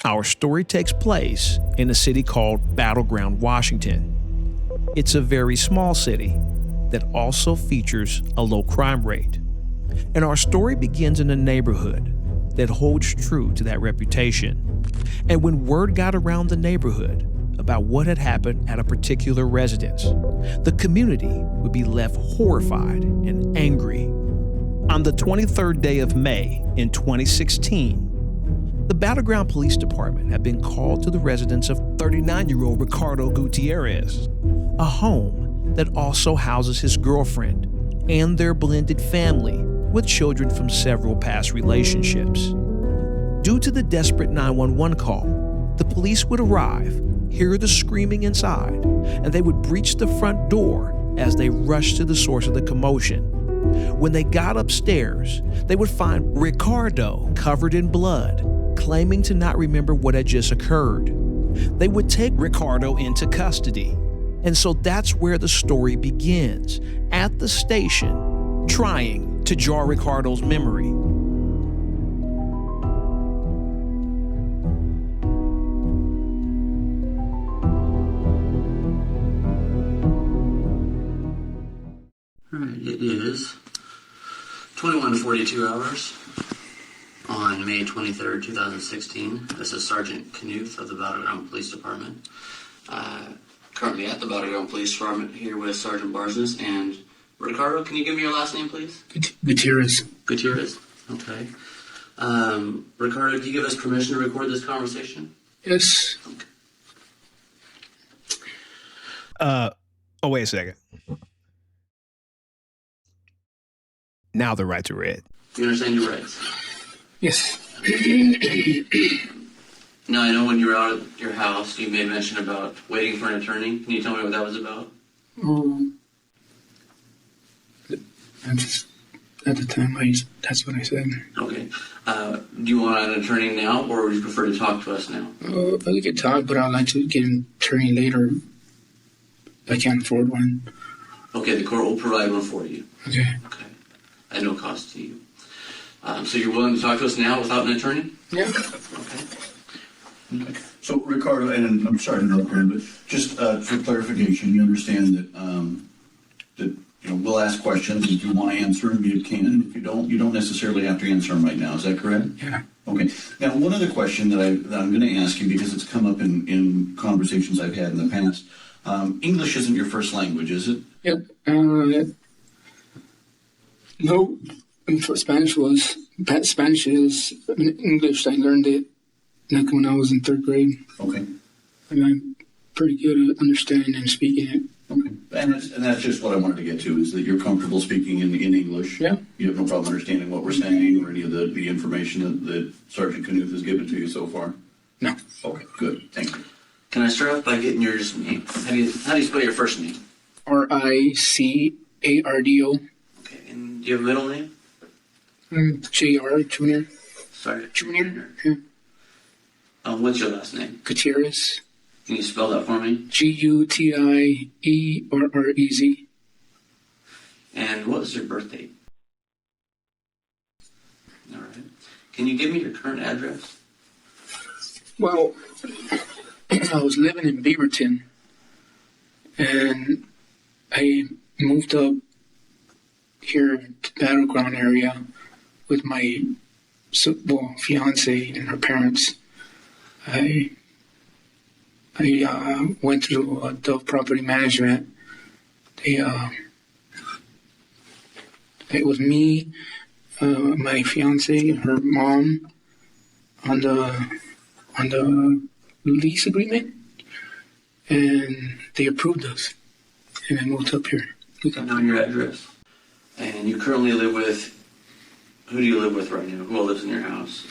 Our story takes place in a city called Battleground, Washington. It's a very small city that also features a low crime rate. And our story begins in a neighborhood that holds true to that reputation. And when word got around the neighborhood about what had happened at a particular residence, the community would be left horrified and angry. On the 23rd day of May in 2016, the Battleground Police Department had been called to the residence of 39-year-old Ricardo Gutierrez, a home that also houses his girlfriend and their blended family with children from several past relationships. Due to the desperate 911 call, the police would arrive, hear the screaming inside, and they would breach the front door as they rushed to the source of the commotion. When they got upstairs, they would find Ricardo covered in blood, claiming to not remember what had just occurred. They would take Ricardo into custody. And so that's where the story begins, at the station, trying to jar Ricardo's memory. All right, it is 21:42 hours on May 23rd, 2016. This is Sergeant Knuth of the Battleground Police Department. Currently at the Battleground Police Department here with Sergeant Barsness and Ricardo. Can you give me your last name, please? Gutierrez. Gutierrez? Okay. Ricardo, do you give us permission to record this conversation? Yes. Okay. Wait a second. Now the rights are read. You understand your rights? Yes. Now, I know when you were out at your house, you made mention about waiting for an attorney. Can you tell me what that was about? I'm just, at the time, that's what I said. Okay. Do you want an attorney now, or would you prefer to talk to us now? We could talk, but I'd like to get an attorney later. I can't afford one. Okay, the court will provide one for you. Okay. Okay. At no cost to you. So you're willing to talk to us now without an attorney? Yeah. Okay. Okay. So, Ricardo, and I'm sorry to interrupt here, but just for clarification, you understand that we'll ask questions. If you want to answer them, you can. If you don't necessarily have to answer them right now. Is that correct? Yeah. Okay. Now, one other question that I'm going to ask you, because it's come up in conversations I've had in the past. English isn't your first language, is it? Yep. No. Spanish is English. I learned it like when I was in 3rd grade. Okay. And I'm pretty good at understanding and speaking it. Okay. And that's just what I wanted to get to, is that you're comfortable speaking in English. Yeah. You have no problem understanding what we're saying or any of the information that Sergeant Knuth has given to you so far? No. Okay, good. Thank you. Can I start off by getting your name? How do you spell your first name? Ricardo. Okay. And do you have a middle name? Jr. Junior. Sorry. Junior. Yeah. What's your last name? Gutierrez. Can you spell that for me? Gutierrez. And what was your birth date? All right. Can you give me your current address? Well, I was living in Beaverton, and I moved up here to the Battleground area with my fiance and her parents. I went through Dove Property Management. It was me, my fiance, her mom, on the lease agreement, and they approved us, and I moved up here. I know your address. And you currently live with, who do you live with right now? Who all lives in your house?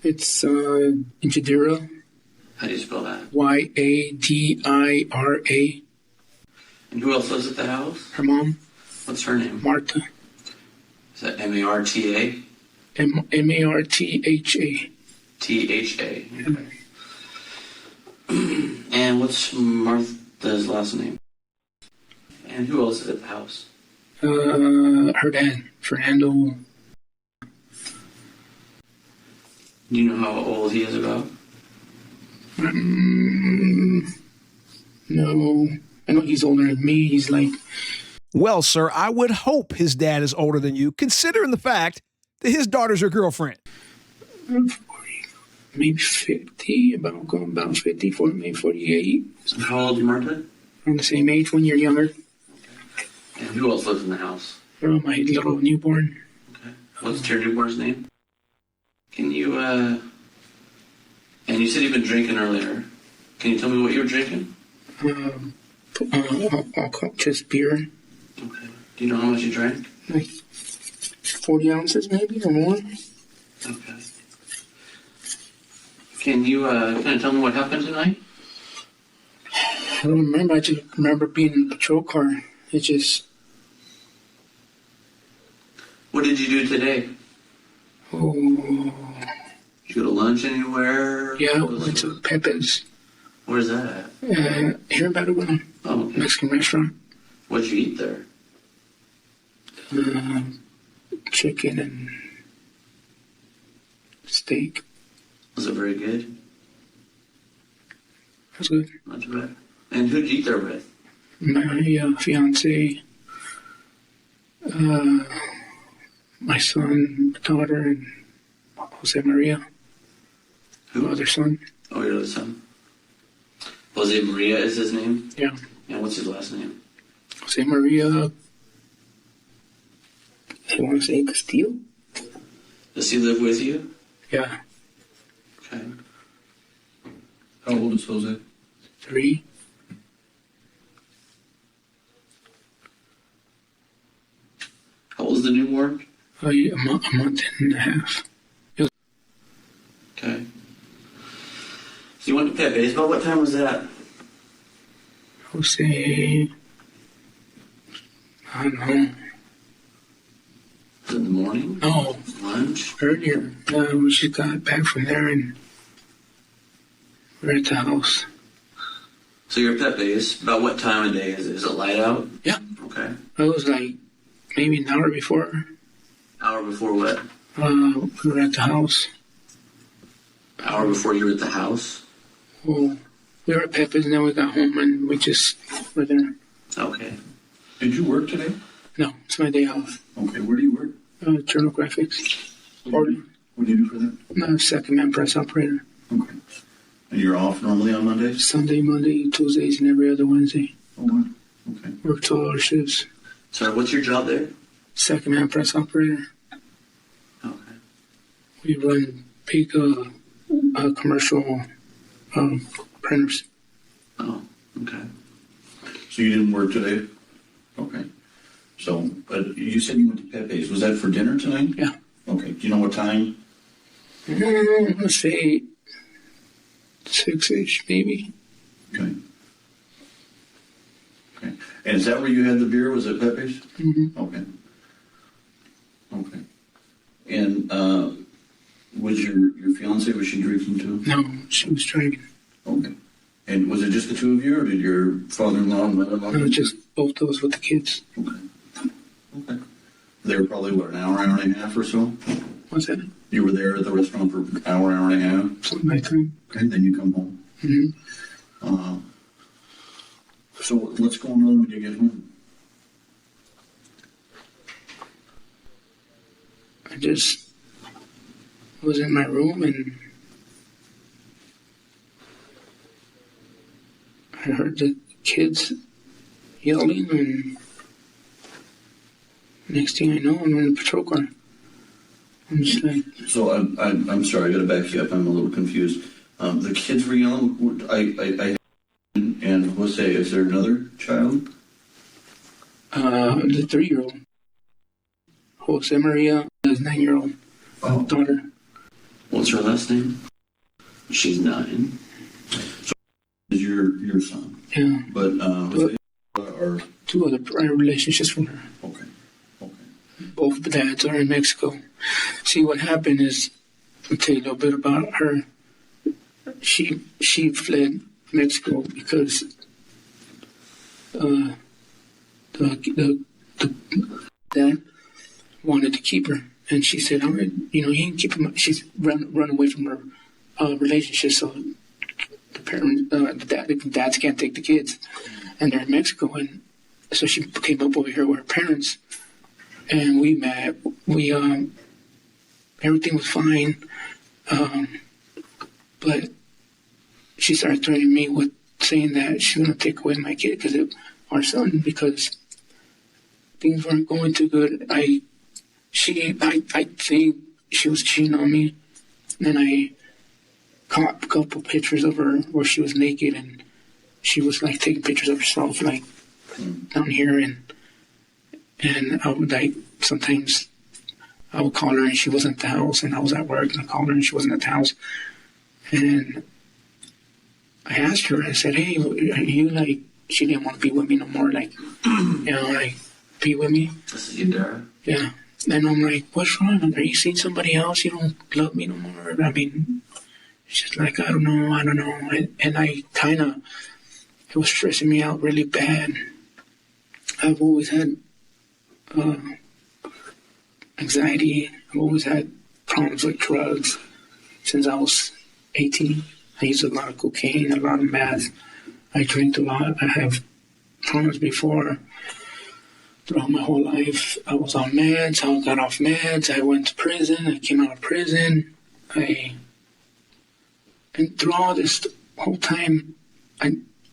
It's Yadira. How do you spell that? Yadira. And who else lives at the house? Her mom. What's her name? Marta. Is that Marta? Martha. Tha. Okay. And what's Martha's last name? And who else is at the house? Her dad, Fernando. Do you know how old he is about? No. I know he's older than me. He's like, Well, sir, I would hope his dad is older than you, considering the fact that his daughter's your girlfriend. 40, maybe 50, about 54, maybe 48. How old is Martha? Around the same age, 1 year younger. And who else lives in the house? My little newborn. Okay. What's your newborn's name? Can you, and you said you've been drinking earlier. Can you tell me what you were drinking? Just beer. Okay. Do you know how much you drank? Like 40 ounces maybe or more. Okay. Can you kind of tell me what happened tonight? I don't remember. I just remember being in the patrol car. It just... What did you do today? Oh... Did you go to lunch anywhere? Yeah, I went to Pepe's. Where's that at? Here in Battleground. Oh, okay. Mexican restaurant. What'd you eat there? Chicken and steak. Was it very good? It was good. Not too bad. And who'd you eat there with? My fiance, my son, daughter, and Jose Maria. Who? Other son. Oh, your other son. Jose Maria is his name? Yeah. And what's his last name? Jose Maria. I want to say Castillo. Does he live with you? Yeah. Okay. How old is Jose? 3. How old is the newborn? Oh, yeah, a month and a half. Okay. So you went to Pet Baseball. What time was that? Jose, I don't know. Was it in the morning? No, Lunch? earlier. We just got back from there and we're at the house. So you're at Pet Base. About what time of day is it? Is it light out? Yeah. Okay. It was like maybe an hour before Hour before what? we were at the house. Hour before you were at the house? Well, we were at Pepe's and then we got home and we just were there. Okay. Did you work today? No, it's my day off. Okay, where do you work? Journal graphics. What do you do for that? I'm a second man press operator. Okay. And you're off normally on Mondays? Sunday, Monday, Tuesdays, and every other Wednesday. Oh, wow. Okay. Work 12-hour shifts. So what's your job there? Second man press operator. Okay. We run big commercial printers. Oh, okay. So you didn't work today? Okay. So, but you said you went to Pepe's. Was that for dinner tonight? Yeah. Okay. Do you know what time? Let's say 6-ish, maybe. Okay. Okay. And is that where you had the beer? Was it Pepe's? Mm-hmm. Okay. Okay. And was your fiance, was she drinking too? No, she was drinking. Okay. And was it just the two of you, or did your father-in-law and mother-in-law? No, just both of us with the kids. Okay. Okay. They were probably, what, an hour and a half or so? What's that? You were there at the restaurant for an hour and a half? Something like that. Okay, then you come home. Mm-hmm. So what's going on when you get home? I just was in my room and I heard the kids yelling, and next thing I know, I'm in the patrol car. I'm just like... So I'm sorry, I got to back you up. I'm a little confused. The kids were yelling. And Jose, is there another child? The 3-year-old. Jose Maria, his 9-year-old daughter. What's her last name? She's 9. So is your son? Yeah. But Jose or 2 other prior relationships from her. okay. Both dads are in Mexico. See, what happened is, I'll tell you a little bit about her. She fled Mexico because the dad wanted to keep her, and she said, "All right, he can keep him." She's run away from her relationship, so the dads can't take the kids, and they're in Mexico, and so she came up over here with her parents, and we met. Everything was fine, but she started threatening me with saying that she's gonna take away my kid our son, because things weren't going too good. I think she was cheating on me, and I caught a couple pictures of her where she was naked, and she was like taking pictures of herself like down here, and I would like sometimes I would call her and she wasn't at the house, and I was at work and I called her and she wasn't at the house, and I asked her, I said, hey, are you like, she didn't want to be with me no more, like, like be with me. This is you, Dara? Yeah. And I'm like, what's wrong? Are you seeing somebody else? You don't love me no more? I mean, she's like, I don't know. And I kind of, it was stressing me out really bad. I've always had anxiety. I've always had problems with drugs since I was 18. I used a lot of cocaine, a lot of meth. I drank a lot. I have problems before. Throughout my whole life, I was on meds. I got off meds. I went to prison. I came out of prison. And through all this whole time,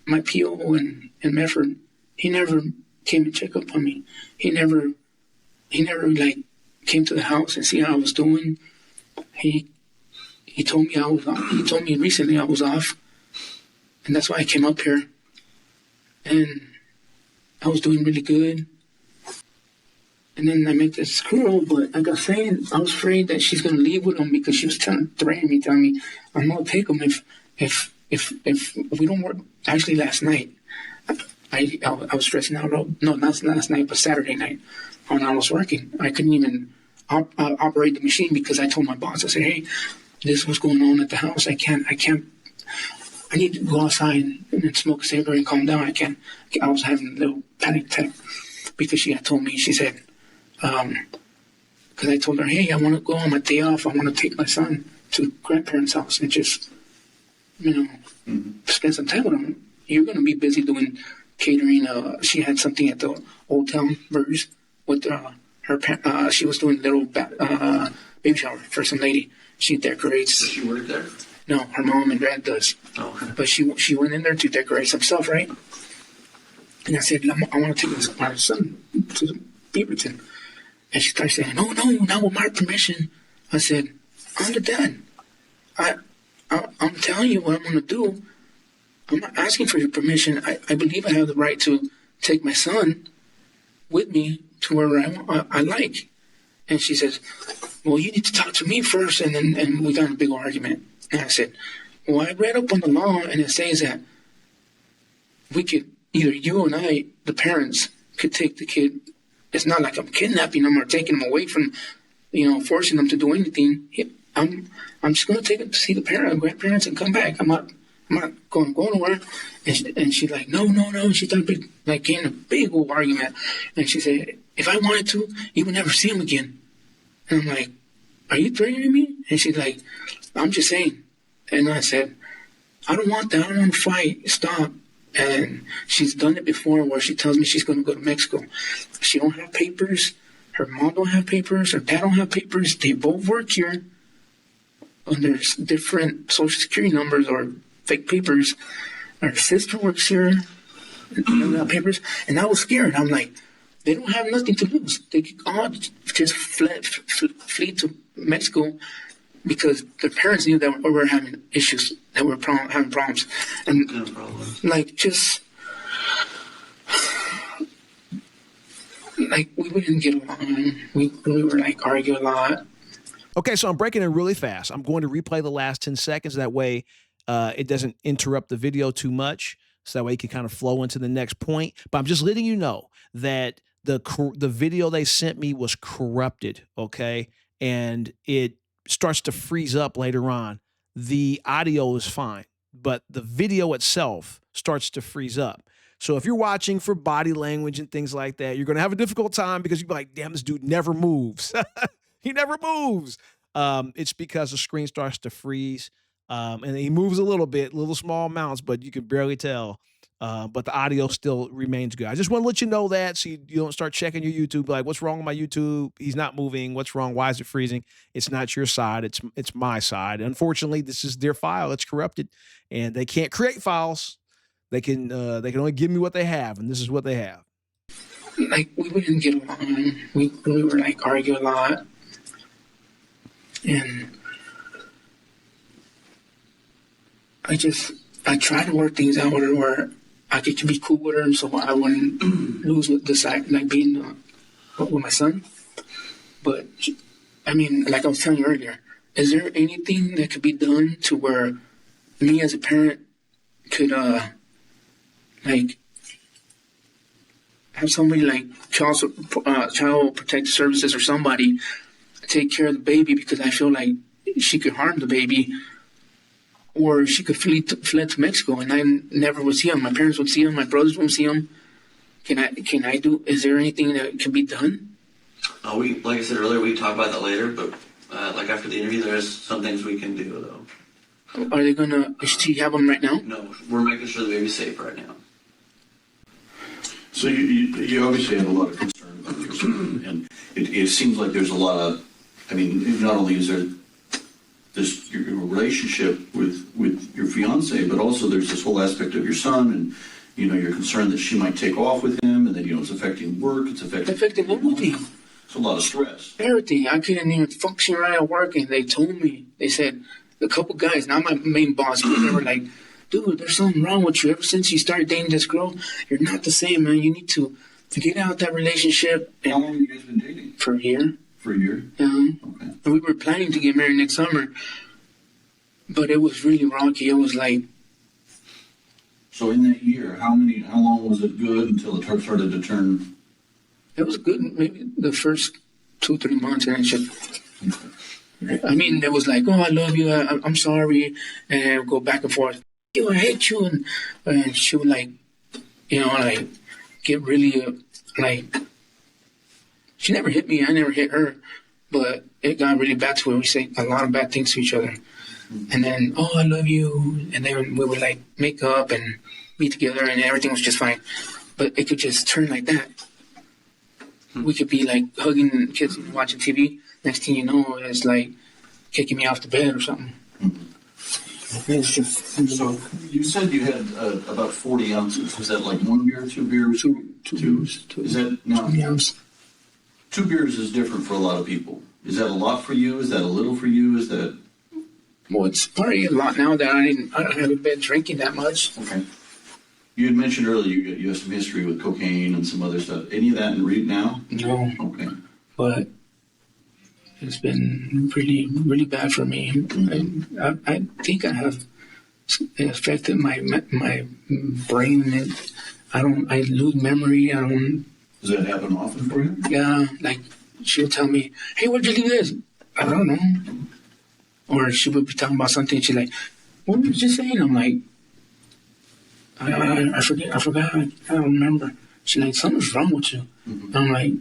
my PO and Medford, he never came and checked up on me. He never like came to the house and see how I was doing. He told me he told me recently I was off, and that's why I came up here. And I was doing really good. And then I met this girl, but like I was saying, I was afraid that she's gonna leave with him because she was threatening me, telling me I'm gonna take him if we don't work. Actually, last night, I was stressing out. No, not last night, but Saturday night when I was working. I couldn't even operate the machine because I told my boss, I said, hey, this is what's going on at the house. I need to go outside and smoke a cigarette and calm down. I was having a little panic attack because she had told me, she said, because I told her, hey, I want to go on my day off. I want to take my son to grandparents' house and just, spend some time with him. You're going to be busy doing catering. She had something at the Old Town Burgers with her. She was doing a little baby shower for some lady. She decorates. Does she work there? No, her mom and dad does. Oh, okay. But she went in there to decorate some stuff, right? And I said, I want to take my son to Beaverton. And she started saying, no, not with my permission. I said, I'm the dad. I'm telling you what I'm going to do. I'm not asking for your permission. I believe I have the right to take my son with me to where I like. And she says, well, you need to talk to me first. And we got in a big argument. And I said, well, I read up on the law, and it says that we could, either you and I, the parents, could take the kid. It's not like I'm kidnapping them or taking them away from, forcing them to do anything. I'm just going to take them to see the grandparents and come back. I'm not going to go nowhere. And she's like, no. She started getting a big old argument. And she said, if I wanted to, you would never see him again. And I'm like, are you threatening me? And she's like, I'm just saying. And I said, I don't want that. I don't want to fight. Stop. And she's done it before where she tells me she's going to go to Mexico. She don't have papers. Her mom don't have papers. Her dad don't have papers. They both work here under different social security numbers or fake papers. Her sister works here. They don't have papers. And I was scared. I'm like, they don't have nothing to lose. They could all just flee to Mexico because their parents knew that we were having issues, that we were having problems. And just we wouldn't get along. We were argue a lot. Okay, so I'm breaking it really fast. I'm going to replay the last 10 seconds. That way it doesn't interrupt the video too much. So that way you can kind of flow into the next point. But I'm just letting you know that the video they sent me was corrupted, okay? And it starts to freeze up later on. The audio is fine, but the video itself starts to freeze up. So if you're watching for body language and things like that, you're going to have a difficult time because you're like, damn, this dude never moves. He never moves. It's because the screen starts to freeze. And he moves a little bit, little small amounts, but you can barely tell. But the audio still remains good. I just want to let you know that so you don't start checking your YouTube. Like, what's wrong with my YouTube? He's not moving. What's wrong? Why is it freezing? It's not your side. It's my side. Unfortunately, this is their file. It's corrupted, and they can't create files. They can only give me what they have, and this is what they have. Like, we wouldn't get along. We were like argue a lot, and I tried to work things out with her where I could be cool with her, so I wouldn't lose with the side, like being with my son. But I mean, like I was telling you earlier, is there anything that could be done to where me as a parent could like have somebody like child protective services or somebody take care of the baby, because I feel like she could harm the baby, or she could fled to Mexico and I never would see him. My parents would see him. My brothers won't see him. Can I do? Is there anything that can be done? Like I said earlier, we can talk about that later. But like after the interview, there's some things we can do though. Are they gonna? Does she have them right now? No, we're making sure the baby's safe right now. So you obviously have a lot of concern about your son, and it seems like there's a lot of, I mean, not only is there this your relationship with your fiance, but also there's this whole aspect of your son, and you're concerned that she might take off with him, and that it's affecting work, it's affecting everything. It's a lot of stress. Everything. I couldn't even function right at work, and they told me, they said, a couple guys, not my main boss, but they were like, dude, there's something wrong with you. Ever since you started dating this girl, you're not the same, man. You need to get out that relationship. How long have you guys been dating? For a year. For a year? Yeah. Okay. And we were planning to get married next summer, but it was really rocky. It was like... So in that year, how long was it good until it started to turn? It was good, maybe the first 2-3 months, and it just... I mean, it was like, oh, I love you, I'm sorry, and go back and forth. I hate you, and she would like get really she never hit me, I never hit her, but it got really bad to where we say a lot of bad things to each other. And then, oh, I love you, and then we would like make up and be together, and everything was just fine. But it could just turn like that. We could be like hugging kids and watching TV. Next thing you know, it's like kicking me off the bed or something. It's just... So you said you had about 40 ounces. Was that like 1 beer, 2 beers? Two. Is that now? 20 ounces. 2 beers is different for a lot of people. Is that a lot for you? Is that a little for you? Is that... Well, it's probably a lot now that I haven't been drinking that much. Okay. You had mentioned earlier you have some history with cocaine and some other stuff. Any of that in read now? No. Okay. But it's been really, really bad for me. I think I have affected my brain. I lose memory. Does that happen often for you? Yeah, like she'll tell me, hey, where'd you leave this? I don't know. Or she would be talking about something, and she's like, what were you just saying? I'm like, I forgot, I don't remember. She's like, something's wrong with you. Mm-hmm. I'm like,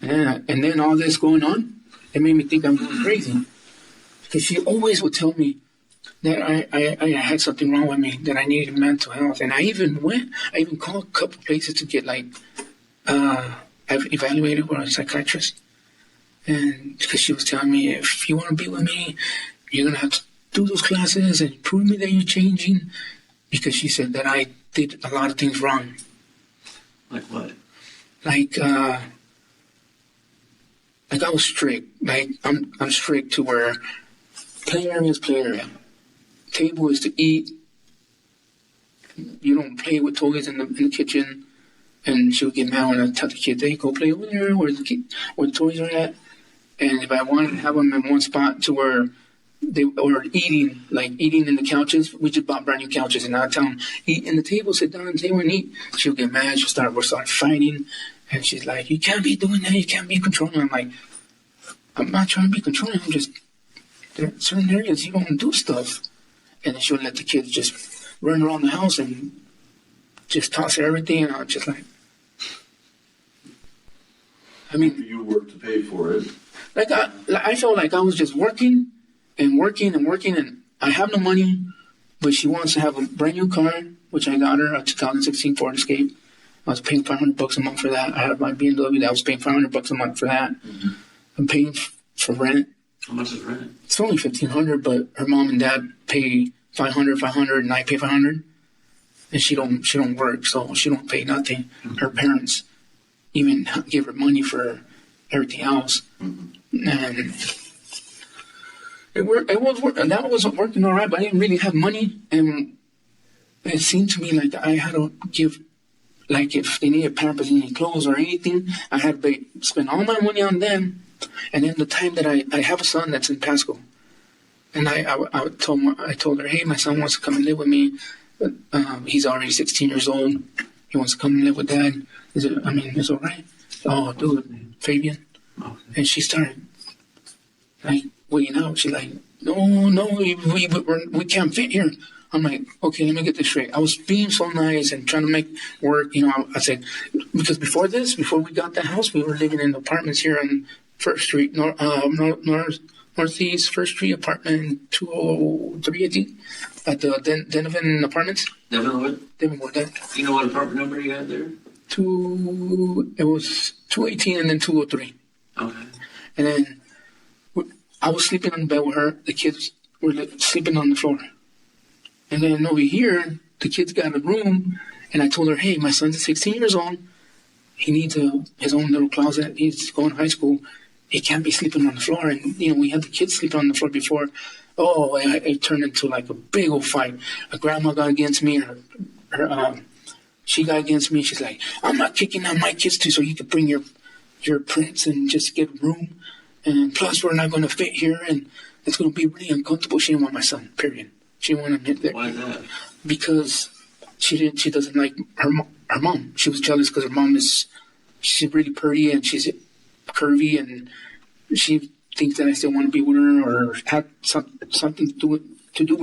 yeah. And then all this going on, it made me think I'm going crazy. Because she always would tell me that I had something wrong with me, that I needed mental health. And I even called a couple places to get evaluated with a psychiatrist. And because she was telling me, if you want to be with me, you're going to have to do those classes and prove me that you're changing. Because she said that I did a lot of things wrong. Like what? Like I was strict. Like I'm strict to where play area is play area. Table is to eat. You don't play with toys in the kitchen. And she would get mad when I tell the kids, hey, go play over there where the toys are at. And if I wanted to have them in one spot to where they were eating in the couches, we just bought brand new couches, and I'd tell them, eat in the table, sit down on the table and eat. She'll get mad, we'll start fighting, and she's like, you can't be doing that, you can't be controlling. I'm like, I'm not trying to be controlling, there are certain areas you don't do stuff. And then she'll let the kids just run around the house and just toss everything, and I'm just like, I mean, you work to pay for it. I felt like I was just working, and I have no money, but she wants to have a brand new car, which I got her, a 2016 Ford Escape. I was paying $500 a month for that. I had my BMW that I was paying $500 a month for that. Mm-hmm. I'm paying for rent. How much is rent? It's only $1,500, but her mom and dad pay $500, and I pay $500. And she don't work, so she don't pay nothing. Mm-hmm. Her parents even give her money for everything else. Mm-hmm. And that was working all right, but I didn't really have money, and it seemed to me like I had to give, like if they needed Pampers, any clothes or anything, I had to spend all my money on them. And then the time that I have a son that's in Pasco, and I told her, hey, my son wants to come and live with me. He's already 16 years old. He wants to come and live with Dad. It's all right. Oh, dude, Fabian. Okay. And she started like waiting out. She's like, no, we can't fit here. I'm like, okay, let me get this straight. I was being so nice and trying to make work. I said, because before we got the house, we were living in apartments here on First Street, Northeast First Street, apartment 203, I think, at the Denovan Apartments. Devinwood? Devinwood. You know what apartment number you had there? It was 218 and then 203. Okay. And then I was sleeping on the bed with her. The kids were sleeping on the floor. And then over here, the kids got a room, and I told her, hey, my son's 16 years old. He needs his own little closet. He's going to high school. He can't be sleeping on the floor. And, we had the kids sleeping on the floor before. Oh, it turned into like a big old fight. A grandma got against me. She got against me. She's like, I'm not kicking out my kids too, so you can bring your prints and just get a room. And plus, we're not going to fit here, and it's going to be really uncomfortable. She didn't want my son, period. She didn't want him there. Why is that? Because she doesn't like her mom. She was jealous because her mom she's really pretty and she's curvy, and she thinks that I still want to be with her or have something to do with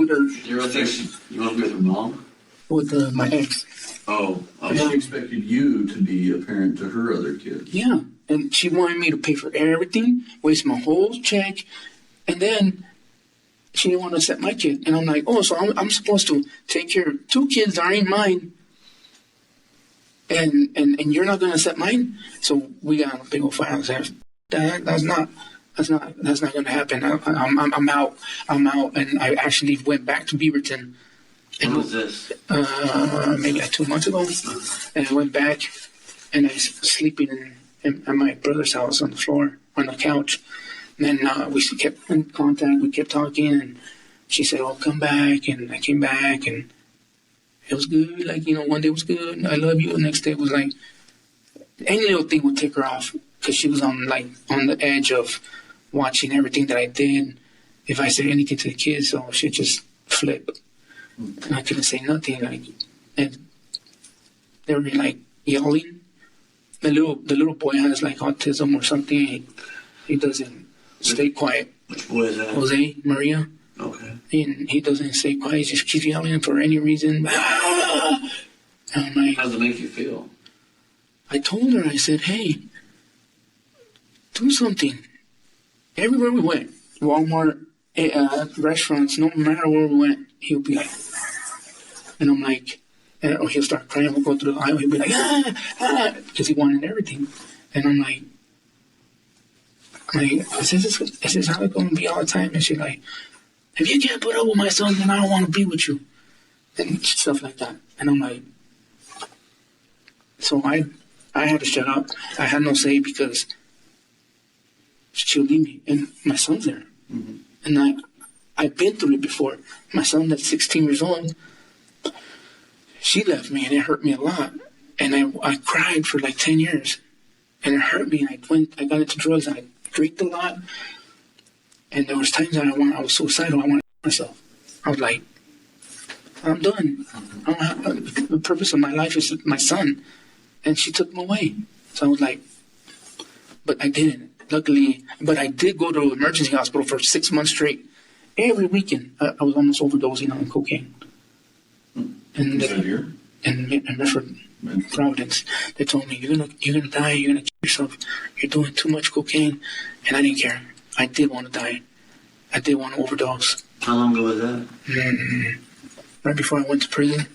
her. You want to be with her mom? With my ex. Oh. She expected you to be a parent to her other kids. Yeah, and she wanted me to pay for everything, waste my whole check, and then she didn't want to accept my kid. And I'm like, oh, so I'm supposed to take care of 2 kids that aren't mine, and you're not going to accept mine? So we got a big old fight. I was like, that's not going to happen. I'm out, and I actually went back to Beaverton. When was this? Maybe like 2 months ago. And I went back, and I was sleeping at my brother's house on the floor, on the couch. And then we kept in contact, we kept talking, and she said, oh, come back, and I came back, and it was good. Like, one day was good, I love you, the next day was like, any little thing would tick her off, because she was on the edge of watching everything that I did. If I said anything to the kids, so she'd just flip. And I couldn't say nothing, and they were like yelling. The little boy has like autism or something. He doesn't stay quiet. Which boy is that? Jose Maria. Okay. And he doesn't stay quiet. He just keeps yelling for any reason. And I'm like, how does it make you feel? I told her, I said, hey, do something. Everywhere we went, Walmart, restaurants, no matter where we went, he'll be like, and I'm like, or he'll start crying. We'll go through the aisle. He'll be like, because he wanted everything. And I'm like, is this how it's going to be all the time? And she's like, if you can't put up with my son, then I don't want to be with you. And stuff like that. And I'm like, so I had to shut up. I had no say because she'll leave me. And my son's there. Mm-hmm. And I've been through it before. My son that's 16 years old, she left me and it hurt me a lot. And I cried for like 10 years. And it hurt me. I got into drugs and I drank a lot. And there was times that I was suicidal. I wanted to myself. I was like, I'm done. I don't have, the purpose of my life is my son. And she took him away. So I was like, but I didn't. Luckily, but I did go to an emergency hospital for 6 months straight. Every weekend, I was almost overdosing on cocaine. And here? In Medford, Providence, they told me, you're gonna die. You're gonna kill yourself. You're doing too much cocaine. And I didn't care. I did want to die. I did want to overdose. How long ago was that? Right before I went to prison.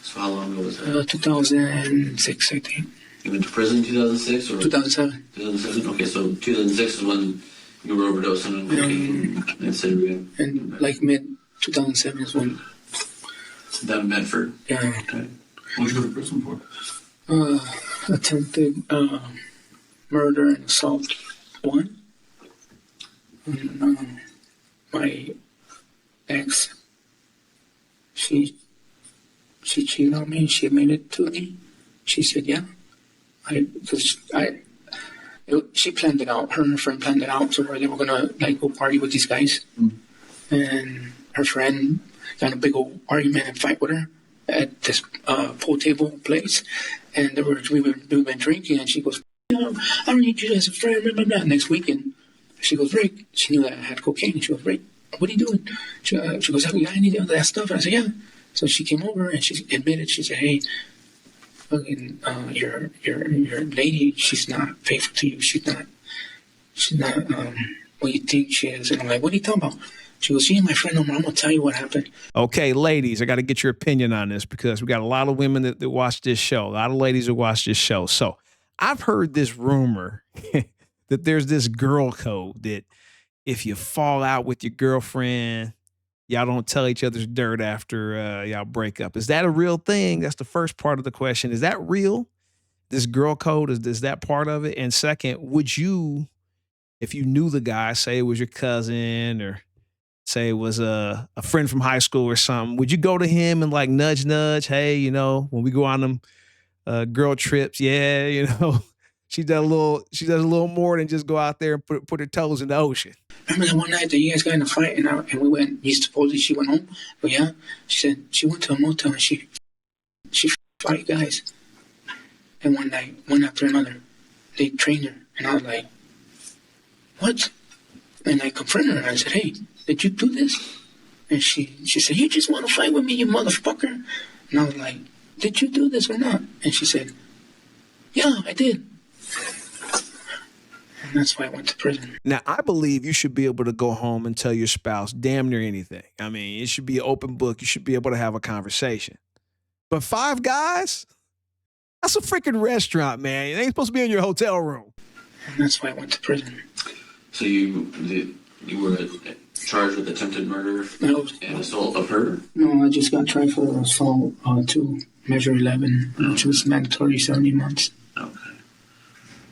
So how long ago was that? 2006, I think. You went to prison in 2006 or 2007. 2007? Okay, so 2006 is when you were overdosing on cocaine and cigarette. And like mid 2007 is when. Down in Medford. Yeah. Okay. What'd you go to prison for? Attempted murder and assault 1. And, my ex, she cheated on me. She admitted to me. She said, "Yeah, she planned it out. Her and her friend planned it out, so where they were gonna like go party with these guys, and her friend got in a big old argument and fight with her at this pool table place, and we've been drinking, and she goes, "I don't need you as a friend." Blah, blah, blah. Next weekend, she goes, "Rick," she knew that I had cocaine. She goes, "Rick, what are you doing?" She goes, "Oh, you got any of that stuff?" And I said, "Yeah." So she came over and she admitted. She said, "Hey, fucking, your lady, she's not faithful to you. She's not what you think she is." And I'm like, "What are you talking about?" She goes, "She ain't my friend no more. I'm gonna tell you what happened." Okay, ladies, I got to get your opinion on this because we got a lot of women that watch this show, a lot of ladies that watch this show. So I've heard this rumor that there's this girl code that if you fall out with your girlfriend, y'all don't tell each other's dirt after y'all break up. Is that a real thing? That's the first part of the question. Is that real? This girl code, is that part of it? And second, would you, if you knew the guy, say it was your cousin or say it was a friend from high school or something, would you go to him and like nudge, hey, you know, when we go on them girl trips, yeah, you know, she does a little more than just go out there and put her toes in the ocean. Remember the one night that you guys got in a fight and we went, supposedly she went home? But yeah, she said she went to a motel and she fight guys. And one night, one after another, they trained her. And I was like, "What?" And I confronted her and I said, "Hey, did you do this?" And she said, "You just want to fight with me, you motherfucker." And I was like, "Did you do this or not?" And she said, "Yeah, I did." And that's why I went to prison. Now, I believe you should be able to go home and tell your spouse damn near anything. I mean, it should be an open book. You should be able to have a conversation. But 5 guys? That's a freaking restaurant, man. It ain't supposed to be in your hotel room. And that's why I went to prison. So you were charged with attempted murder and assault of her? No, I just got tried for assault to measure 11, which was mandatory 70 months. Okay.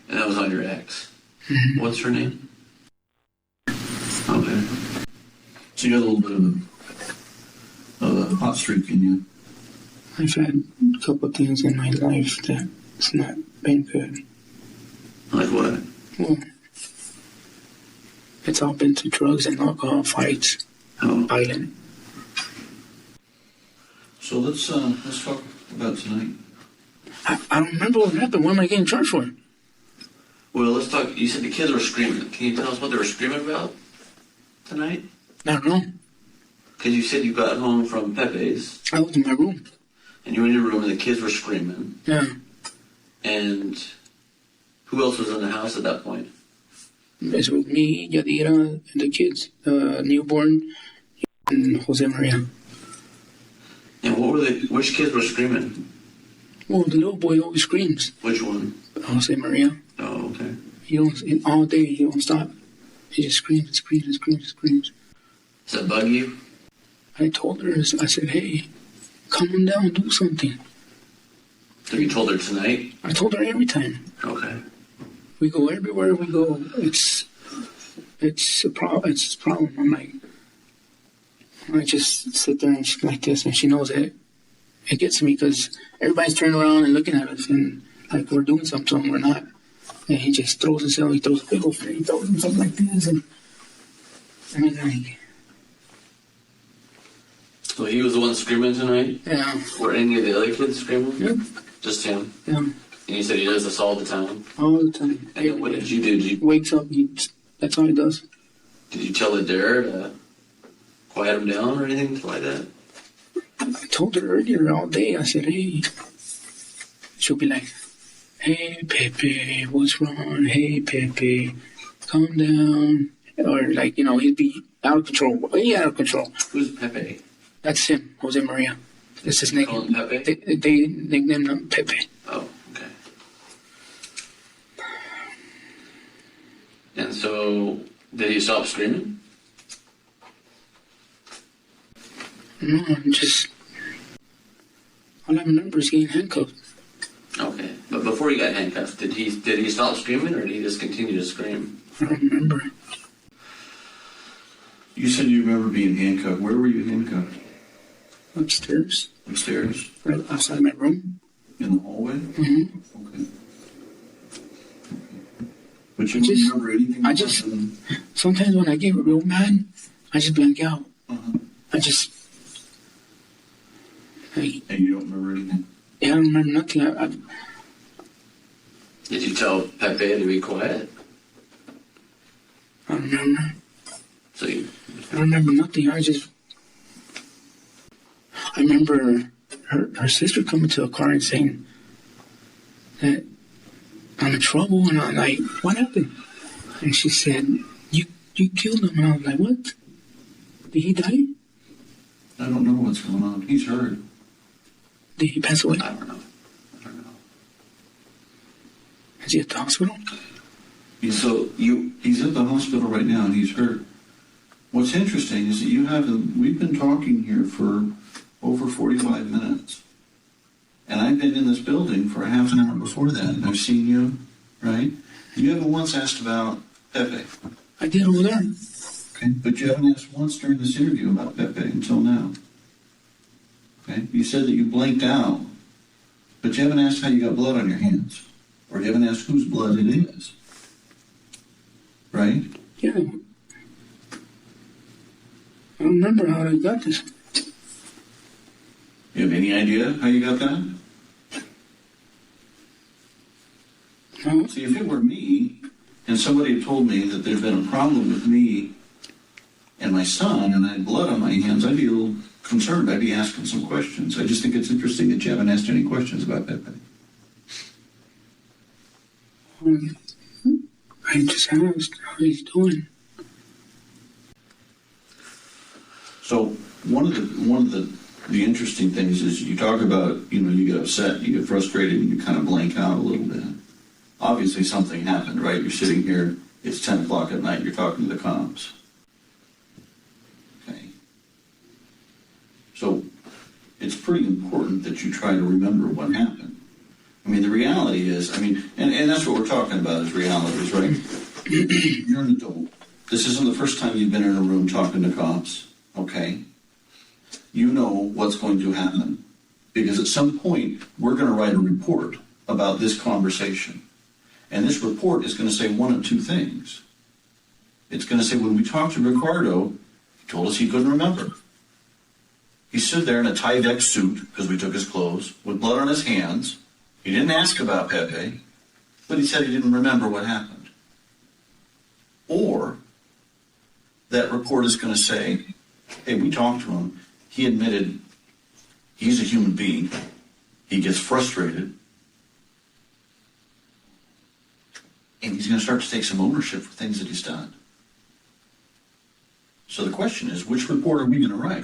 And that was on your ex? Mm-hmm. What's her name? Okay. So you had a little bit of a hot streak in you. I've had a couple of things in my life that's not been good. Like what? Well, it's all been to drugs and alcohol, fights, violent. So let's talk about tonight. I don't remember what happened. What am I getting charged for? Well, let's talk. You said the kids were screaming. Can you tell us what they were screaming about tonight? I don't know. Because you said you got home from Pepe's. I was in my room. And you were in your room and the kids were screaming. Yeah. And who else was in the house at that point? It was me, Yadira, and the kids. Newborn and Jose Maria. And which kids were screaming? Well, the little boy always screams. Which one? Jose Maria. Oh, okay. All day, he don't stop. He just screams and screams and screams and screams. Does that bug you? I told her, I said, "Hey, calm down, do something." So you told her tonight? I told her every time. Okay. We go everywhere we go. It's a problem. It's a problem. I'm like, I just sit there and she's like this, and she knows it. It gets me because everybody's turning around and looking at us, and like we're doing something, we're not. And he just throws himself. He throws a big old fit. He throws himself like this, and I mean, like. So he was the one screaming tonight? Yeah. Were any of the other kids screaming? Yep. Just him? Yeah. And you said he does this all the time? All the time. And then what did you do? He wakes up, that's all he does. Did you tell the dare to quiet him down or anything like that? I told her earlier all day, I said, "Hey." She'll be like, "Hey, Pepe, what's wrong? Hey, Pepe, calm down." or like, he'd be out of control. Way out of control. Who's Pepe? That's him, Jose Maria. That's his Call him nickname. Pepe? They nicknamed him Pepe. Oh, okay. And so, did he stop screaming? No, all I remember is getting handcuffed. Okay, but before he got handcuffed, did he stop screaming, or did he just continue to scream? I don't remember. You said you remember being handcuffed. Where were you handcuffed? Upstairs. Upstairs? Right outside my room. In the hallway? Mm-hmm. Okay. But you don't remember anything? Sometimes when I get real mad, I just blank out. Uh-huh. And you don't remember anything? Yeah, I don't remember nothing. Did you tell Pepe to be quiet? I don't remember. I don't remember nothing. I remember her sister coming to a car and saying that I'm in trouble, and I'm like, what happened? And she said, you killed him. And I was like, what? Did he die? I don't know what's going on. He's hurt. Did he pass away? I don't know. Is he at the hospital? He's at the hospital right now, and he's hurt. What's interesting is that we've been talking here for over 45 minutes. And I've been in this building for a half an hour before that, and I've seen you, right? You haven't once asked about Pepe. I did over there. Okay, but you haven't asked once during this interview about Pepe until now. Okay, you said that you blanked out, but you haven't asked how you got blood on your hands, or you haven't asked whose blood it is, right? Yeah. I don't remember how I got this. You have any idea how you got that? No. See, if it were me, and somebody had told me that there's been a problem with me and my son, and I had blood on my hands, I'd be a little concerned. I'd be asking some questions. I just think it's interesting that you haven't asked any questions about Pepe. I just asked how he's doing. So one of the interesting things is you talk about, you get upset, you get frustrated, and you kind of blank out a little bit. Obviously something happened, right? You're sitting here, it's 10 o'clock at night, you're talking to the cops. Okay. So it's pretty important that you try to remember what happened. I mean, the reality is, and that's what we're talking about is realities, right? You're an adult. This isn't the first time you've been in a room talking to cops, okay? You know what's going to happen. Because at some point, we're going to write a report about this conversation. And this report is going to say one of two things. It's going to say, when we talked to Ricardo, he told us he couldn't remember. He stood there in a Tyvek suit, because we took his clothes, with blood on his hands. He didn't ask about Pepe, but he said he didn't remember what happened. Or that report is going to say, hey, we talked to him. He admitted he's a human being. He gets frustrated. And he's going to start to take some ownership for things that he's done. So the question is, which report are we going to write?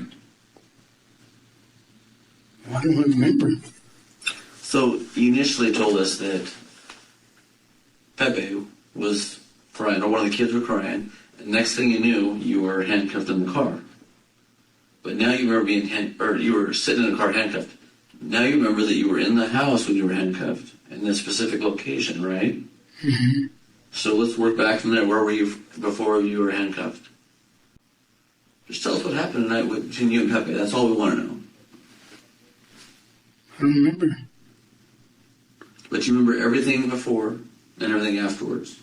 I don't remember. So you initially told us that Pepe was crying, or one of the kids were crying, and next thing you knew, you were handcuffed in the car. But now you remember you were sitting in a car handcuffed. Now you remember that you were in the house when you were handcuffed, in this specific location, right? Mm-hmm. So let's work back from there. Where were you before you were handcuffed? Just tell us what happened tonight between you and Pepe. That's all we want to know. I don't remember. But you remember everything before and everything afterwards.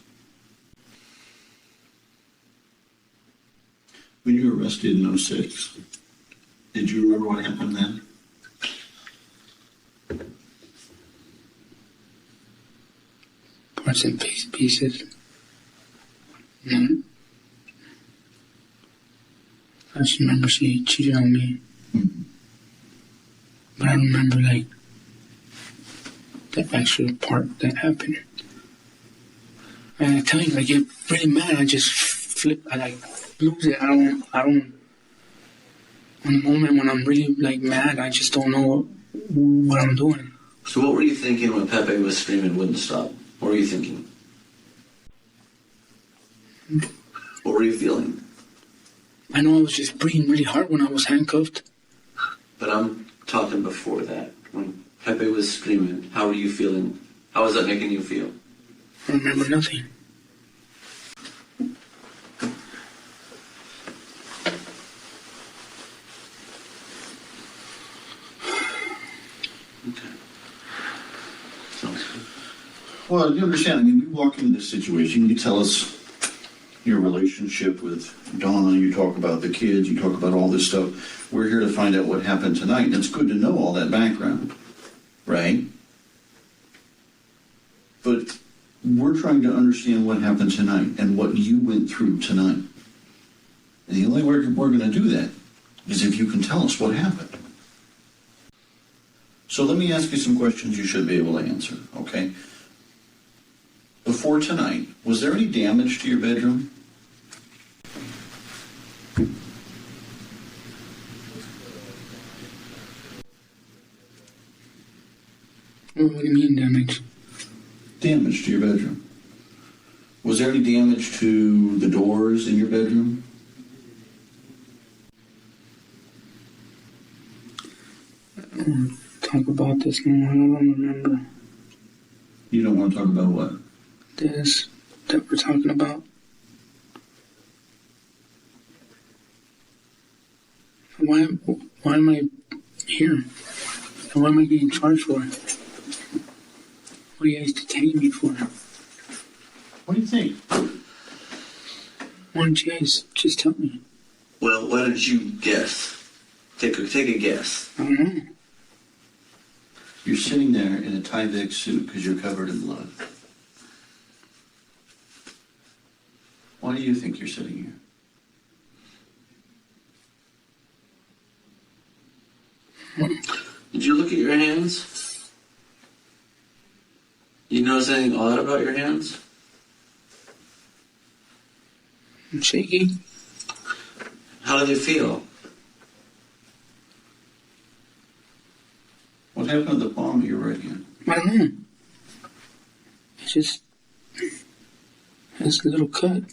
When you were arrested in 06, did you remember what happened then? Parts and pieces. No. I just remember she cheated on me. Mm-hmm. But I don't remember, the actual part that happened. And I tell you, I get really mad. I just flip. I like lose it. I don't. In the moment when I'm really like mad, I just don't know what I'm doing. So what were you thinking when Pepe was screaming wouldn't stop? What were you thinking? What were you feeling? I know I was just breathing really hard when I was handcuffed. But I'm talking before that. When Pepe was screaming, how were you feeling? How was that making you feel? I remember nothing. Okay. Sounds good. Well, you understand, I mean, you walk into this situation, you tell us your relationship with Donna, you talk about the kids, you talk about all this stuff. We're here to find out what happened tonight, and it's good to know all that background, right? But we're trying to understand what happened tonight and what you went through tonight. And the only way we're going to do that is if you can tell us what happened. So let me ask you some questions you should be able to answer, okay? Before tonight, was there any damage to your bedroom? What do you mean damage? Damage to your bedroom. Was there any damage to the doors in your bedroom? I don't talk about this no more. I don't remember You don't want to talk about what? this that we're talking about. Why am I here? And what am I being charged for? What are you guys detaining me for? What do you think? Why don't you guys just tell me? Well, why don't you guess? Take a guess. I don't know. You're sitting there in a Tyvek suit because you're covered in blood. Why do you think you're sitting here? Did you look at your hands? You notice anything odd about your hands? I'm shaky. How do they feel? What happened to the palm of your right hand? I don't know. It's just has a little cut.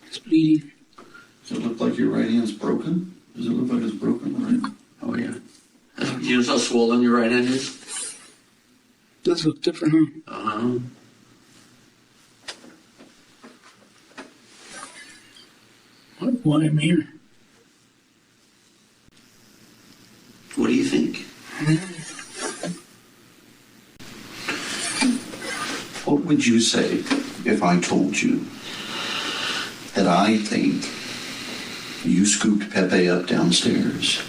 It's bleeding. Does it look like your right hand's broken? Does it look like it's broken? Right? Oh, yeah. You notice how swollen your right hand is? Does look different, huh? Uh-huh. Why I'm here? What do you think? What would you say if I told you that I think you scooped Pepe up downstairs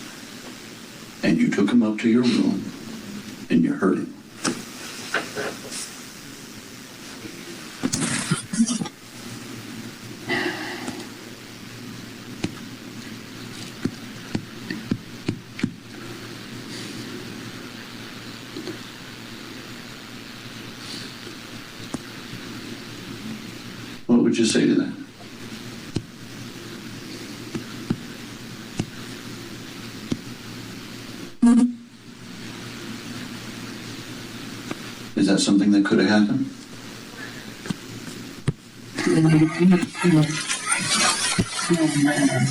and you took him up to your room and you hurt him? What would you say to that? Is that something that could have happened? Oh man.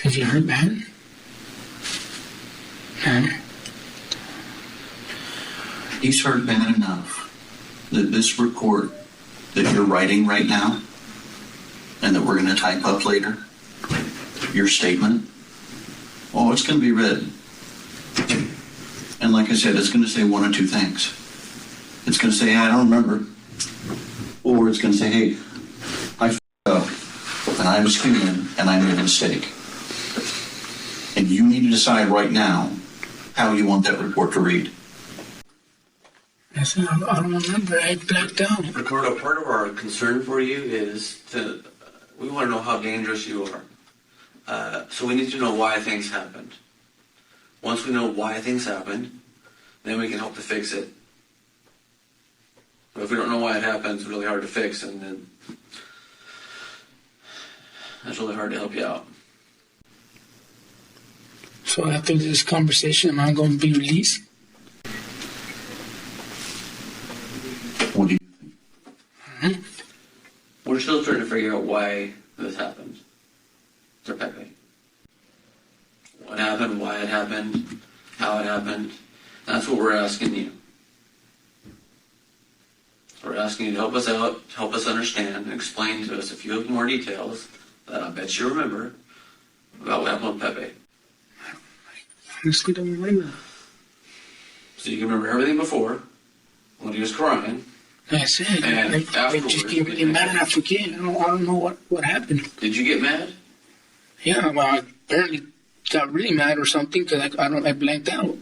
Have you heard bad? No. He's heard bad enough that this report that you're writing right now and that we're going to type up later, your statement, oh, it's going to be read. And like I said, it's going to say one or two things. It's going to say, I don't remember. Or it's going to say, hey, I f***ed up and I was human and I made a mistake. And you need to decide right now how you want that report to read. I said, I don't remember. I blacked out. Ricardo, part of our concern for you is to We want to know how dangerous you are. So we need to know why things happened. Once we know why things happened, then we can help to fix it. But if we don't know why it happened, it's really hard to fix, and then it's really hard to help you out. So after this conversation, am I going to be released? What do you think? We're still trying to figure out why this happened. To Pepe. What happened, why it happened, how it happened. That's what we're asking you. We're asking you to help us out, help us understand, and explain to us a few more details that I bet you remember about what happened with Pepe. I honestly don't remember. So you can remember everything before, when he was crying. That's it. And I afterwards, just get really mad and I forget. I don't know what happened. Did you get mad? Yeah, well, I apparently got really mad or something because I blanked out.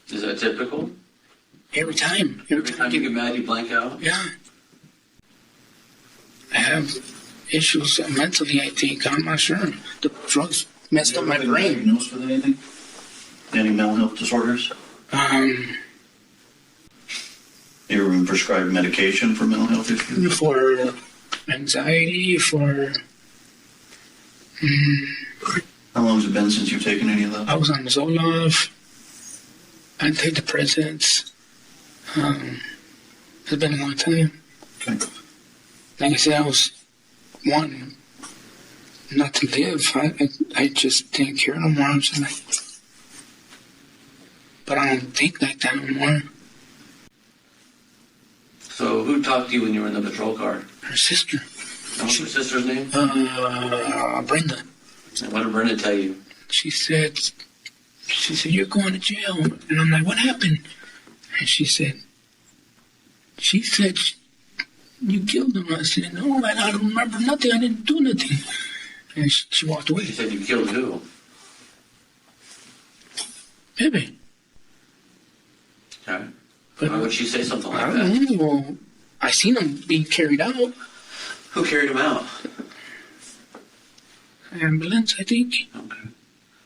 Is that typical? Every time. Every time you get mad, you blank out? Yeah. I have issues mentally, I think. I'm not sure. The drugs messed up my Have you brain. been diagnosed with anything? Any mental health disorders? You ever been prescribed medication for mental health issues? For anxiety, for... How long has it been since you've taken any of that? I was on Zoloft, antidepressants. It's been a long time. Okay. Like I said, I was wanting not to live. I just didn't care no more. I was just like... But I don't think like that no more. So who talked to you when you were in the patrol car? Her sister. What's your sister's name? Brenda. And what did Brenda tell you? She said, you're going to jail. And I'm like, what happened? And she said, you killed him. I said, no, man, I don't remember nothing. I didn't do nothing. And she walked away. She said you killed who? Maybe. Okay. But Why would she say something like I that? don't know. Well, I seen him being carried out. Who carried him out? Ambulance, I think. Okay.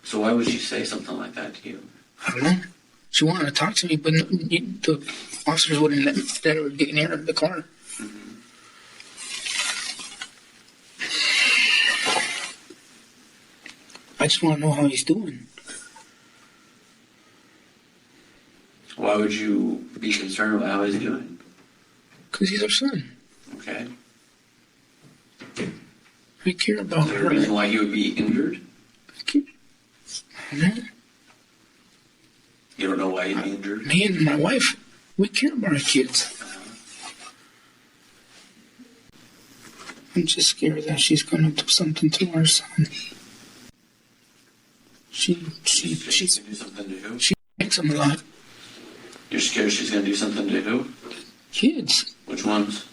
So why would she say something like that to you? I don't know. She wanted to talk to me, but the officers wouldn't let her get near the car. I just want to know how he's doing. Why would you be concerned about how he's doing? Because he's our son. Okay. I care about Is there her. a reason why he would be injured? I don't know. You don't know why he'd be injured? Me and my wife, we care about our kids. I'm just scared that she's going to do something to our son. She's She's going to do something to who? she likes him a lot. You're scared she's going to do something to who? Kids. Which ones?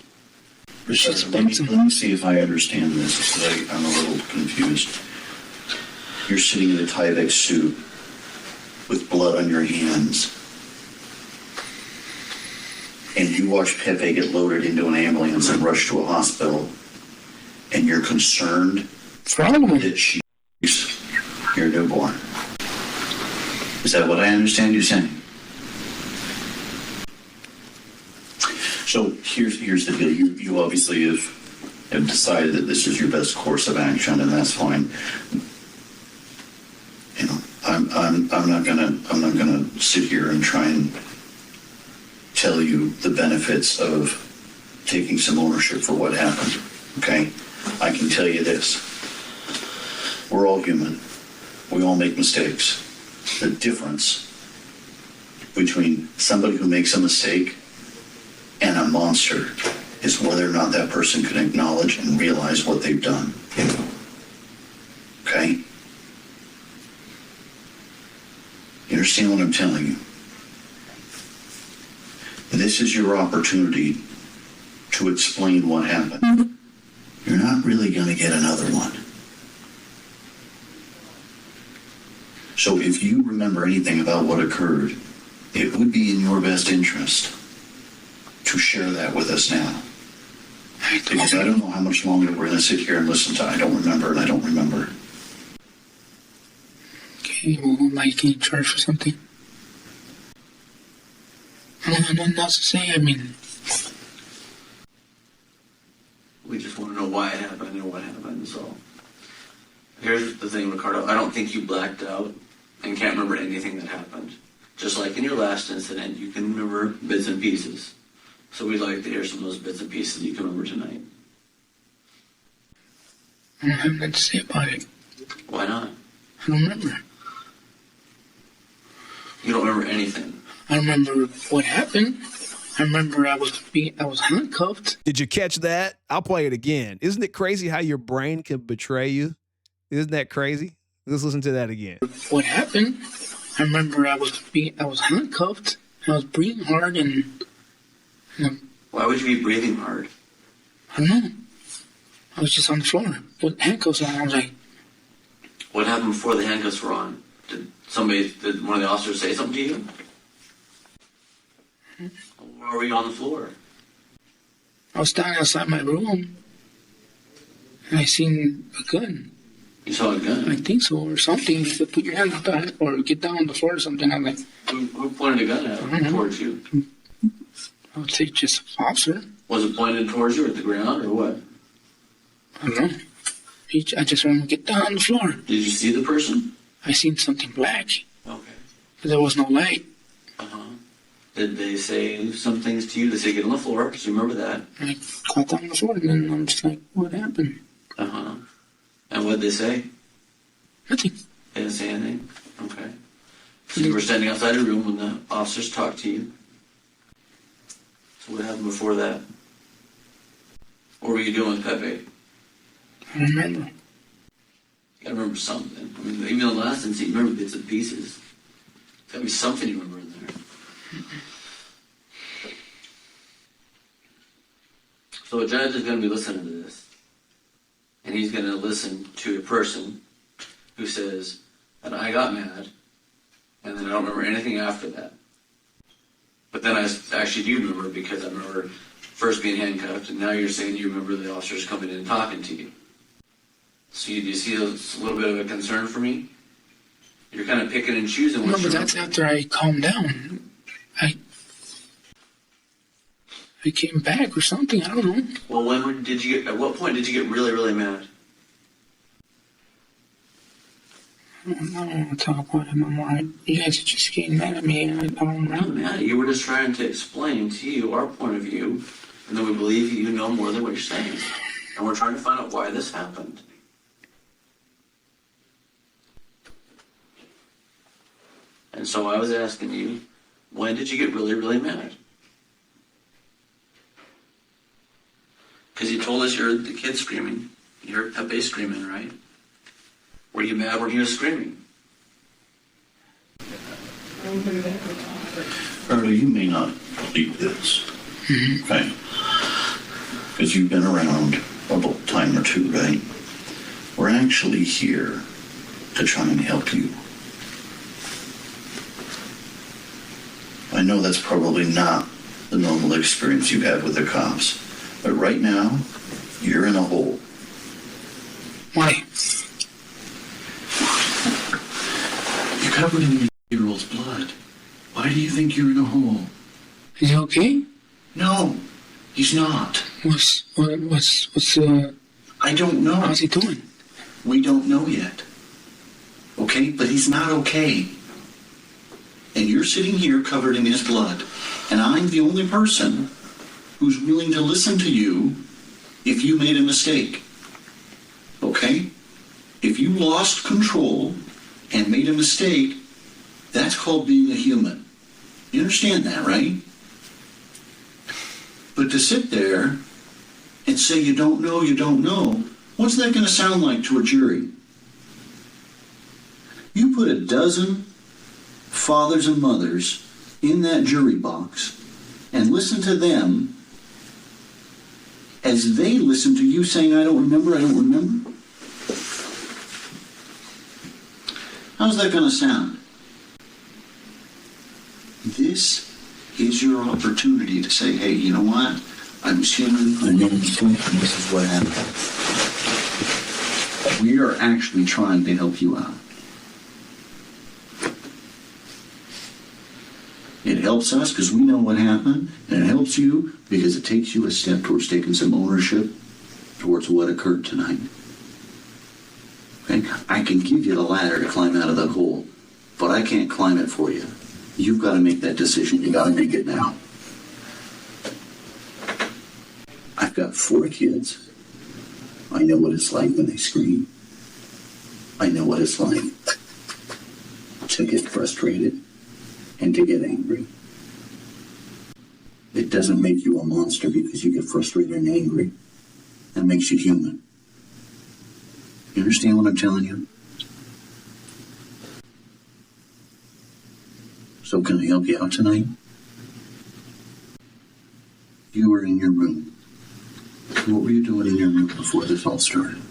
She's Let me see if I understand this, because I'm a little confused. You're sitting in a Tyvek suit with blood on your hands, and you watch Pepe get loaded into an ambulance and rushed to a hospital, and you're concerned Probably. that she's your newborn. Is that what I understand you saying? So here's the deal. You obviously have decided that this is your best course of action, and that's fine. You know, I'm not gonna sit here and try and tell you the benefits of taking some ownership for what happened. Okay, I can tell you this: we're all human. We all make mistakes. The difference between somebody who makes a mistake and a monster is whether or not that person can acknowledge and realize what they've done. Okay? You understand what I'm telling you? This is your opportunity to explain what happened. You're not really going to get another one. So if you remember anything about what occurred, it would be in your best interest to share that with us now. Because I don't know how much longer we're going to sit here and listen to I don't remember and I don't remember. Okay, well, am I getting charged for something? I don't have nothing else to say. I mean, We just want to know why it happened and what happened, so. Here's the thing, Ricardo. I don't think you blacked out and can't remember anything that happened. Just like in your last incident, you can remember bits and pieces. So we'd like to hear some of those bits and pieces you can remember tonight. I don't have nothing to say about it. Why not? I don't remember. You don't remember anything. I remember what happened. I remember I was handcuffed. Did you catch that? I'll play it again. Isn't it crazy how your brain can betray you? Isn't that crazy? Let's listen to that again. What happened? I remember I was handcuffed. I was breathing hard and Why would you be breathing hard? I don't know. I was just on the floor with handcuffs on. I was like, What happened before the handcuffs were on? Did one of the officers say something to you? Why were you on the floor? I was standing outside my room and I seen a gun. You saw a I gun? think so, or something. You said, put your hand up that, or get down on the floor or something. I'm like, Who pointed a gun at towards you? I would say just officer. Was it pointed towards you at the ground or what? I don't know. I just remember get down on the floor. Did you see the person? I seen something black. Okay. There was no light. Uh-huh. Did they say some things to you? They say get on the floor, so you remember that. I got down on the floor and then I'm just like, what happened? Uh-huh. And what did they say? Nothing. They didn't say anything? Okay. So you were standing outside your room when the officers talked to you. So what happened before that? What were you doing with Pepe? I don't remember. You gotta remember something. I mean, even the last incident, you remember bits and pieces. There's gotta be something you remember in there. So a judge is gonna be listening to this. And he's gonna listen to a person who says that I got mad, and then I don't remember anything after that. But then I actually do remember because I remember first being handcuffed, and now you're saying you remember the officers coming in and talking to you. So do you see it's a little bit of a concern for me? You're kind of picking and choosing No, what but that's after I calmed down. I came back or something. I don't know. Well, at what point did you get really, really mad? I don't want to talk about it no more. You guys are just getting mad at me. I don't We're not remember. mad at you. We're just trying to explain to you our point of view, and then we believe you know more than what you're saying. And we're trying to find out why this happened. And so I was asking you, when did you get really, really mad? Because you told us you heard the kid screaming. You heard Pepe screaming, right? Were you mad when he was screaming? Carter, you may not believe this, okay? Because you've been around a little time or two, right? We're actually here to try and help you. I know that's probably not the normal experience you have with the cops, but right now, you're in a hole. Why? You're covered in your year-old's blood. Why do you think you're in a hole? Is he okay? No, he's not. What's I don't know. how's he doing? We don't know yet. Okay? But he's not okay. And you're sitting here covered in his blood. And I'm the only person who's willing to listen to you if you made a mistake. Okay? If you lost control and made a mistake, that's called being a human. You understand that, right? But to sit there and say you don't know, what's that going to sound like to a jury? You put a dozen fathers and mothers in that jury box and listen to them as they listen to you saying, I don't remember. How's that going to sound? This is your opportunity to say, hey, you know what? I was human, I made a mistake, and this is what happened. We are actually trying to help you out. It helps us because we know what happened, and it helps you because it takes you a step towards taking some ownership towards what occurred tonight. Okay? I can give you the ladder to climb out of the hole, but I can't climb it for you. You've got to make that decision. You got to make it now. I've got 4 kids. I know what it's like when they scream. I know what it's like to get frustrated and to get angry. It doesn't make you a monster because you get frustrated and angry. It makes you human. You understand what I'm telling you? So can I help you out tonight? You were in your room. What were you doing in your room before this all started?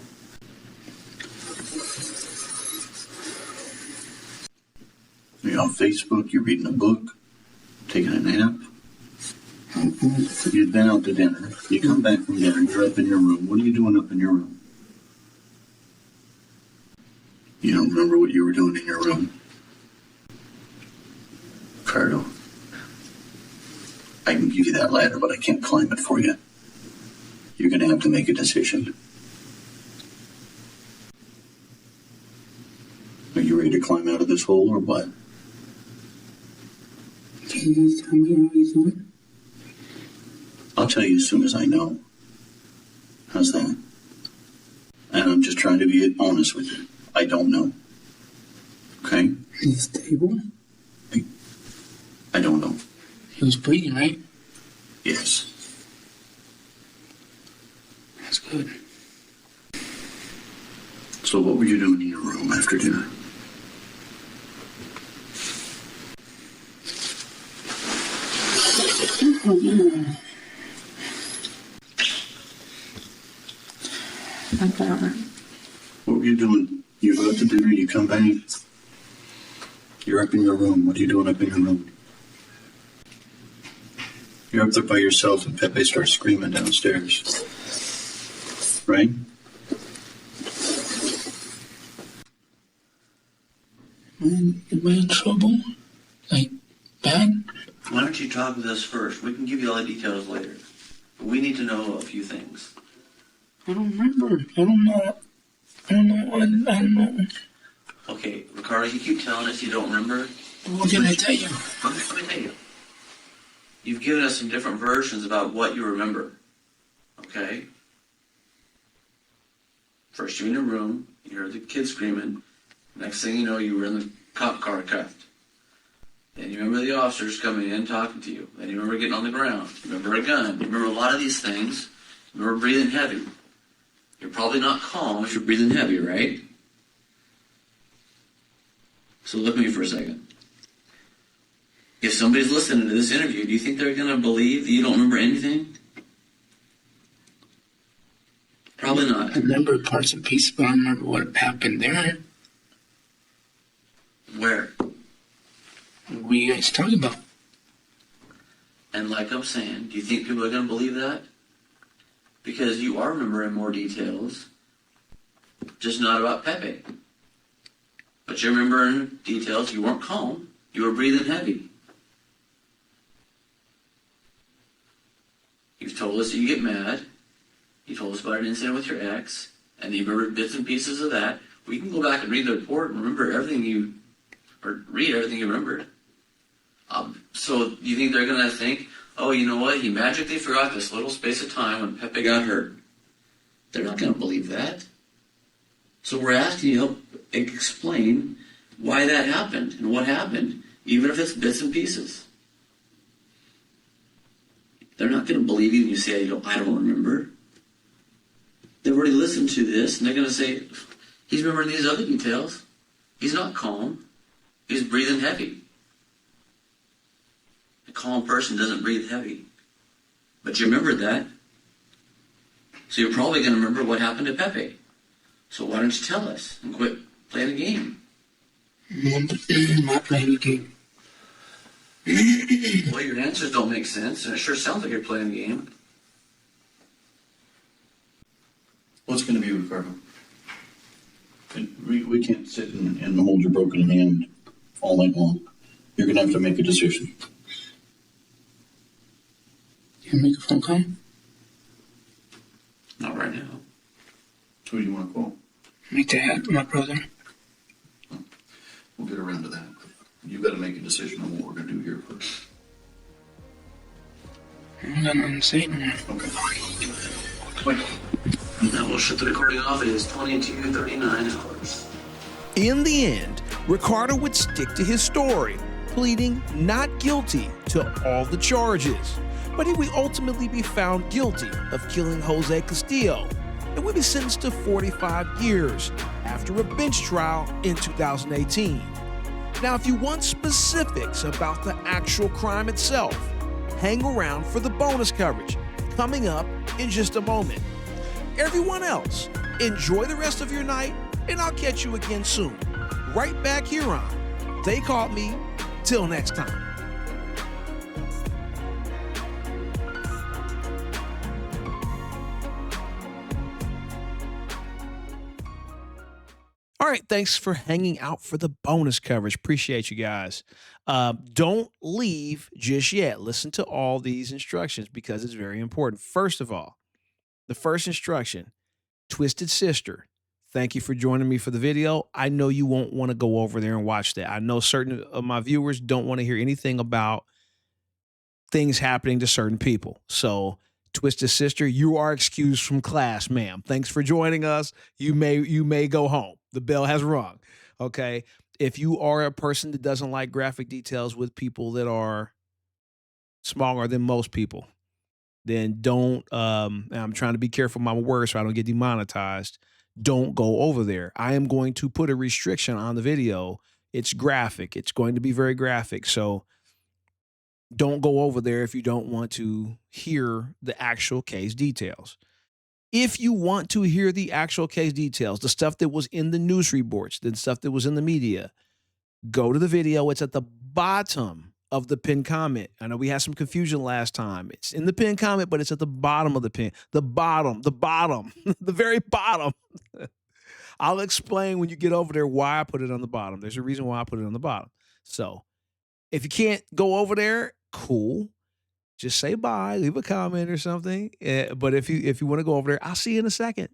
You're on Facebook, you're reading a book, taking a nap. You've been out to dinner. You come back from dinner, you're up in your room. What are you doing up in your room? You don't remember what you were doing in your room? Ricardo, I can give you that ladder, but I can't climb it for you. You're going to have to make a decision. Are you ready to climb out of this hole or what? Can you guys tell me how he's doing? I'll tell you as soon as I know. How's that? And I'm just trying to be honest with you. I don't know. Okay? He's stable? I don't know. He was breathing, right? Yes. That's good. So what were you doing in your room after dinner? What were you doing? You go out to dinner, you come back. You're up in your room. What are you doing up in your room? You're up there by yourself and Pepe starts screaming downstairs. Right? Am I in trouble? Like, bad? Why don't you talk with us first? We can give you all the details later. But we need to know a few things. I don't remember. I don't know. Okay, Ricardo, you keep telling us you don't remember. What can I tell you? Let me tell you. You've given us some different versions about what you remember. Okay? First, you're in your room. You heard the kid screaming. Next thing you know, you were in the cop car cuffed. Then you remember the officers coming in talking to you. Then you remember getting on the ground. You remember a gun. You remember a lot of these things. You remember breathing heavy. You're probably not calm if you're breathing heavy, right? So look at me for a second. If somebody's listening to this interview, do you think they're going to believe that you don't remember anything? Probably not. I remember parts and pieces, but I don't remember what happened there. Where? What are you guys talking about? And like I'm saying, do you think people are going to believe that? Because you are remembering more details, just not about Pepe. But you're remembering details. You weren't calm. You were breathing heavy. You've told us that you get mad. You told us about an incident with your ex, and you remember bits and pieces of that. We can go back and read the report and remember everything read everything you remembered. So you think they're going to think, oh, you know what? He magically forgot this little space of time when Pepe got hurt. They're not going to believe that. So we're asking you to help explain why that happened and what happened, even if it's bits and pieces. They're not going to believe you when you say, I don't remember. They've already listened to this, and they're going to say, he's remembering these other details. He's not calm. He's breathing heavy. A calm person doesn't breathe heavy. But you remembered that. So you're probably going to remember what happened to Pepe. So why don't you tell us and quit playing a game? I'm not playing a game. Well, your answers don't make sense, and it sure sounds like you're playing a game. What's going to be, Ricardo? We can't sit and hold your broken hand all night long. You're going to have to make a decision. You make a phone call? Not right now. Who do you want to call? My dad, my brother. We'll get around to that. You've got to make a decision on what we're going to do here first. I got nothing to say no more. Okay. Wait. Now we'll shut the recording off. It is 22:39 hours. In the end, Ricardo would stick to his story, pleading not guilty to all the charges. But he would ultimately be found guilty of killing Jose Castillo and would be sentenced to 45 years after a bench trial in 2018. Now, if you want specifics about the actual crime itself, hang around for the bonus coverage coming up in just a moment. Everyone else, enjoy the rest of your night, and I'll catch you again soon, right back here on They Caught Me. Till next time. All right, thanks for hanging out for the bonus coverage. Appreciate you guys. Don't leave just yet. Listen to all these instructions because it's very important. First of all, the first instruction, Twisted Sister. Thank you for joining me for the video. I know you won't want to go over there and watch that. I know certain of my viewers don't want to hear anything about things happening to certain people. So, Twisted Sister, you are excused from class, ma'am. Thanks for joining us. You may go home. The bell has rung. Okay. If you are a person that doesn't like graphic details with people that are smaller than most people, then don't, and I'm trying to be careful with my words so I don't get demonetized. Don't go over there. I am going to put a restriction on the video. It's graphic. It's going to be very graphic. So don't go over there if you don't want to hear the actual case details. If you want to hear the actual case details, the stuff that was in the news reports, the stuff that was in the media, go to the video. It's at the bottom of the pinned comment. I know we had some confusion last time. It's in the pinned comment, but it's at the bottom of the pin. The bottom, the very bottom. I'll explain when you get over there why I put it on the bottom. There's a reason why I put it on the bottom. So if you can't go over there, cool. Just say bye, leave a comment or something. But if you want to go over there, I'll see you in a second.